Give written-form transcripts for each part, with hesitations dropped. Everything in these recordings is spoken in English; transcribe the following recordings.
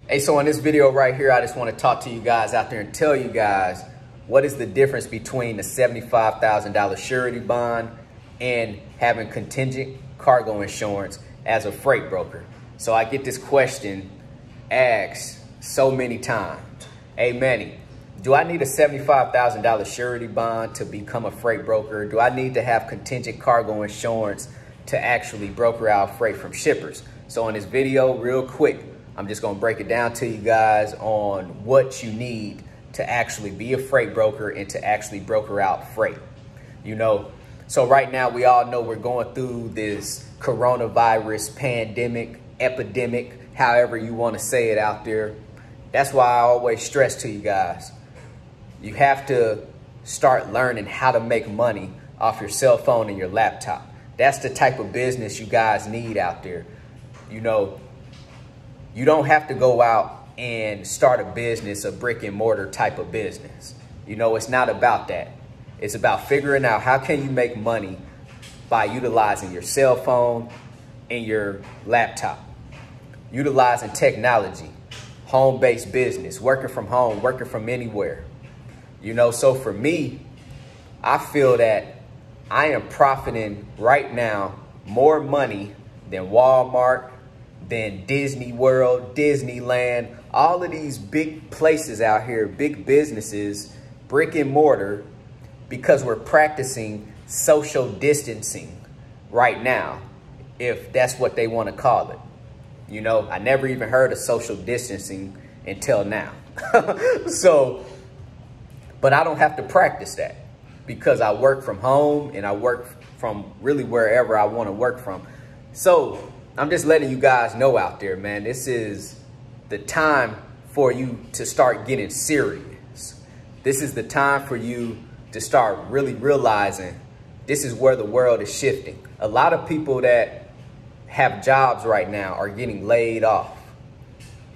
Hey, so in this video right here, I just want to talk to you guys out there and tell you guys what is the difference between the $75,000 surety bond and having contingent cargo insurance as a freight broker. So I get this question asked so many times. Hey Manny, do I need a $75,000 surety bond to become a freight broker? Do I need to have contingent cargo insurance to actually broker out freight from shippers? So in this video, real quick, I'm just gonna break it down to you guys on what you need to actually be a freight broker and to actually broker out freight. So right now we all know we're going through this coronavirus pandemic, epidemic, however you want to say it out there. That's why I always stress to you guys, you have to start learning how to make money off your cell phone and your laptop. That's the type of business you guys need out there. You don't have to go out and start a business, a brick and mortar type of business. It's not about that. It's about figuring out how can you make money by utilizing your cell phone and your laptop, utilizing technology, home-based business, working from home, working from anywhere. So for me, I feel that I am profiting right now more money than Walmart, than Disney World, Disneyland, all of these big places out here, big businesses, brick and mortar, because we're practicing social distancing right now, if that's what they want to call it. I never even heard of social distancing until now. But I don't have to practice that because I work from home and I work from really wherever I want to work from. So I'm just letting you guys know out there, man, this is the time for you to start getting serious. This is the time for you to start really realizing this is where the world is shifting. A lot of people that have jobs right now are getting laid off.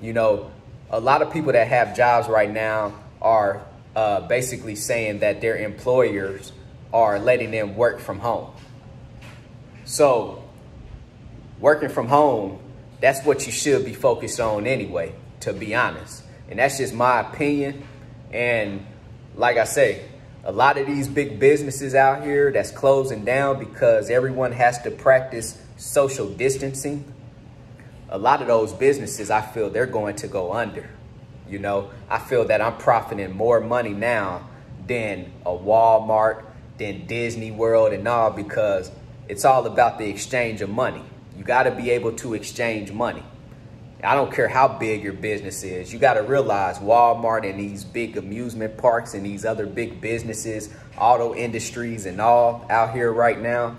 A lot of people that have jobs right now are basically saying that their employers are letting them work from home. So working from home, that's what you should be focused on anyway, to be honest. And that's just my opinion. And like I say, a lot of these big businesses out here that's closing down because everyone has to practice social distancing. A lot of those businesses, I feel they're going to go under. I feel that I'm profiting more money now than a Walmart, than Disney World and all, because it's all about the exchange of money. You got to be able to exchange money. I don't care how big your business is. You got to realize Walmart and these big amusement parks and these other big businesses, auto industries and all out here right now,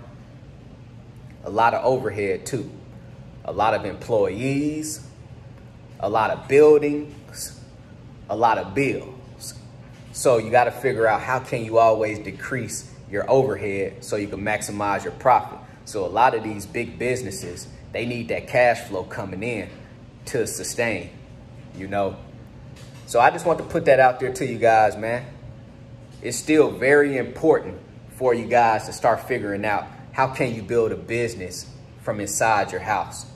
a lot of overhead too. A lot of employees, a lot of buildings, a lot of bills. So you got to figure out how can you always decrease your overhead so you can maximize your profit. So a lot of these big businesses, they need that cash flow coming in to sustain, So I just want to put that out there to you guys, man. It's still very important for you guys to start figuring out how can you build a business from inside your house,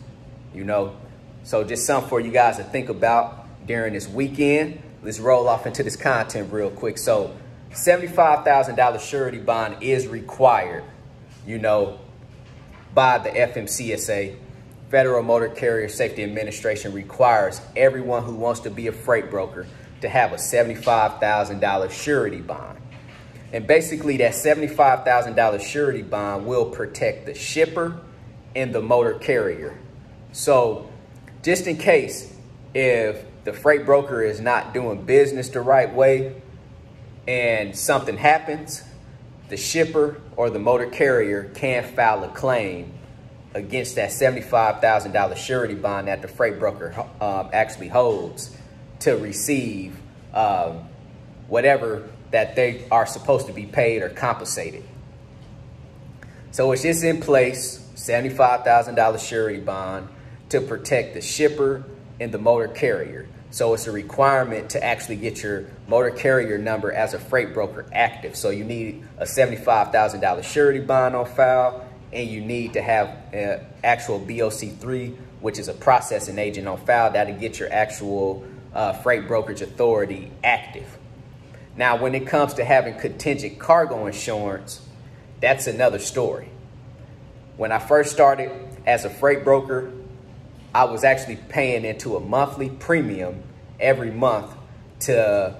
So just something for you guys to think about during this weekend. Let's roll off into this content real quick. So $75,000 surety bond is required, by the FMCSA. Federal Motor Carrier Safety Administration requires everyone who wants to be a freight broker to have a $75,000 surety bond. And basically that $75,000 surety bond will protect the shipper and the motor carrier. So just in case if the freight broker is not doing business the right way and something happens, the shipper or the motor carrier can file a claim against that $75,000 surety bond that the freight broker actually holds to receive whatever that they are supposed to be paid or compensated. So it's just in place, $75,000 surety bond to protect the shipper and the motor carrier. So it's a requirement to actually get your motor carrier number as a freight broker active. So you need a $75,000 surety bond on file and you need to have an actual BOC3, which is a processing agent on file that'll get your actual freight brokerage authority active. Now, when it comes to having contingent cargo insurance, that's another story. When I first started as a freight broker, I was actually paying into a monthly premium every month to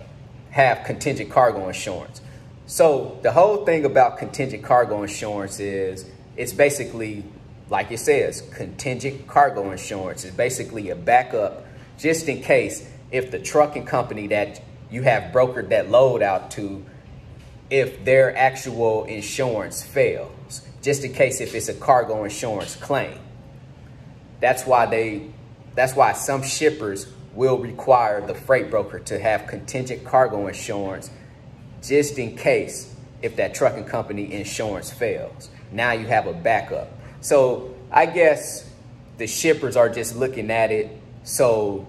have contingent cargo insurance. So the whole thing about contingent cargo insurance is it's basically, like it says, contingent cargo insurance is basically a backup just in case if the trucking company that you have brokered that load out to, if their actual insurance fails, just in case if it's a cargo insurance claim. That's why some shippers will require the freight broker to have contingent cargo insurance just in case if that trucking company insurance fails. Now you have a backup. So I guess the shippers are just looking at it so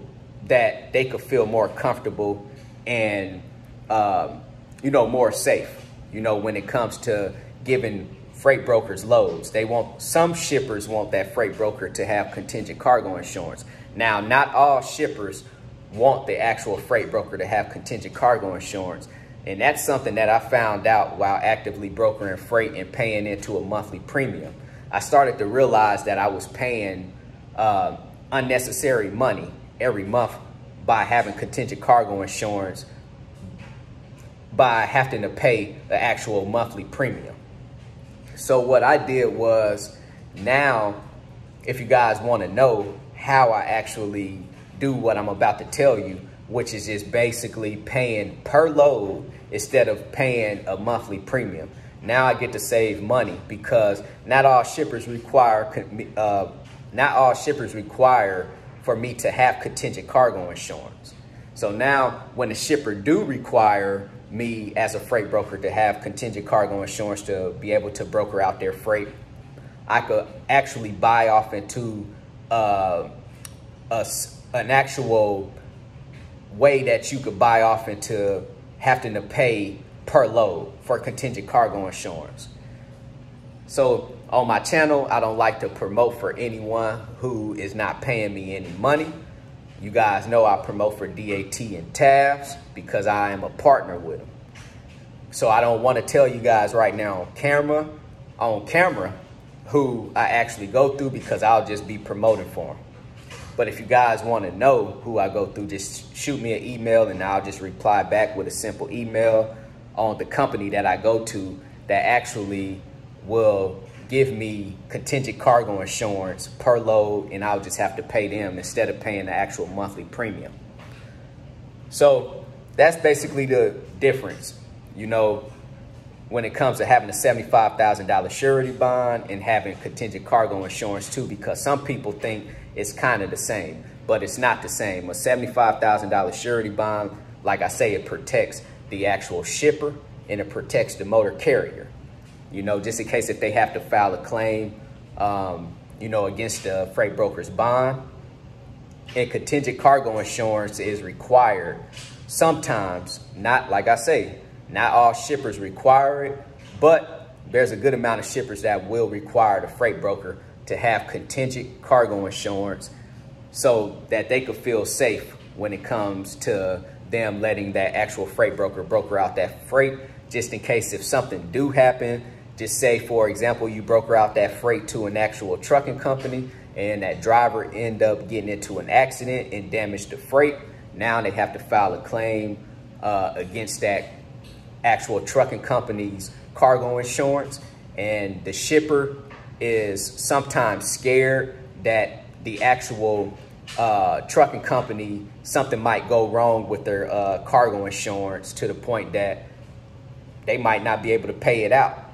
that they could feel more comfortable and, more safe, when it comes to giving freight brokers loads. Some shippers want that freight broker to have contingent cargo insurance. Now, not all shippers want the actual freight broker to have contingent cargo insurance. And that's something that I found out while actively brokering freight and paying into a monthly premium. I started to realize that I was paying unnecessary money every month by having contingent cargo insurance, by having to pay the actual monthly premium. So what I did was, now, if you guys want to know how I actually do what I'm about to tell you, which is just basically paying per load instead of paying a monthly premium. Now I get to save money because not all shippers require for me to have contingent cargo insurance. So now when the shipper do require me as a freight broker to have contingent cargo insurance to be able to broker out their freight, I could actually buy off into an actual way that you could buy off into having to pay per load for contingent cargo insurance. So on my channel, I don't like to promote for anyone who is not paying me any money. You guys know I promote for DAT and TAFS because I am a partner with them. So I don't want to tell you guys right now on camera who I actually go through, because I'll just be promoting for them. But if you guys want to know who I go through, just shoot me an email and I'll just reply back with a simple email on the company that I go to that actually will give me contingent cargo insurance per load, and I'll just have to pay them instead of paying the actual monthly premium. So that's basically the difference, when it comes to having a $75,000 surety bond and having contingent cargo insurance too, because some people think it's kind of the same, but it's not the same. A $75,000 surety bond, like I say, it protects the actual shipper and it protects the motor carrier. Just in case if they have to file a claim, against the freight broker's bond. And contingent cargo insurance is required sometimes, not all shippers require it, but there's a good amount of shippers that will require the freight broker to have contingent cargo insurance so that they could feel safe when it comes to them letting that actual freight broker broker out that freight, just in case if something do happen. Just say, for example, you broker out that freight to an actual trucking company and that driver end up getting into an accident and damage the freight. Now they have to file a claim against that actual trucking company's cargo insurance. And the shipper is sometimes scared that the actual trucking company, something might go wrong with their cargo insurance to the point that they might not be able to pay it out.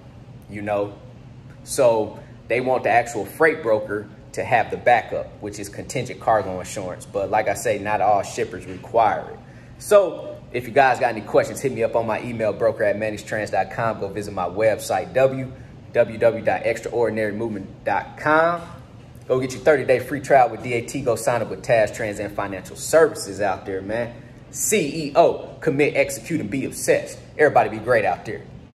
So they want the actual freight broker to have the backup, which is contingent cargo insurance. But like I say, not all shippers require it. So if you guys got any questions, hit me up on my email, broker@manixtrans.com. Go visit my website, www.extraordinarymovement.com. Go get your 30-day free trial with DAT. Go sign up with TAFS Trans and Financial Services out there, man. CEO, commit, execute, and be obsessed. Everybody be great out there.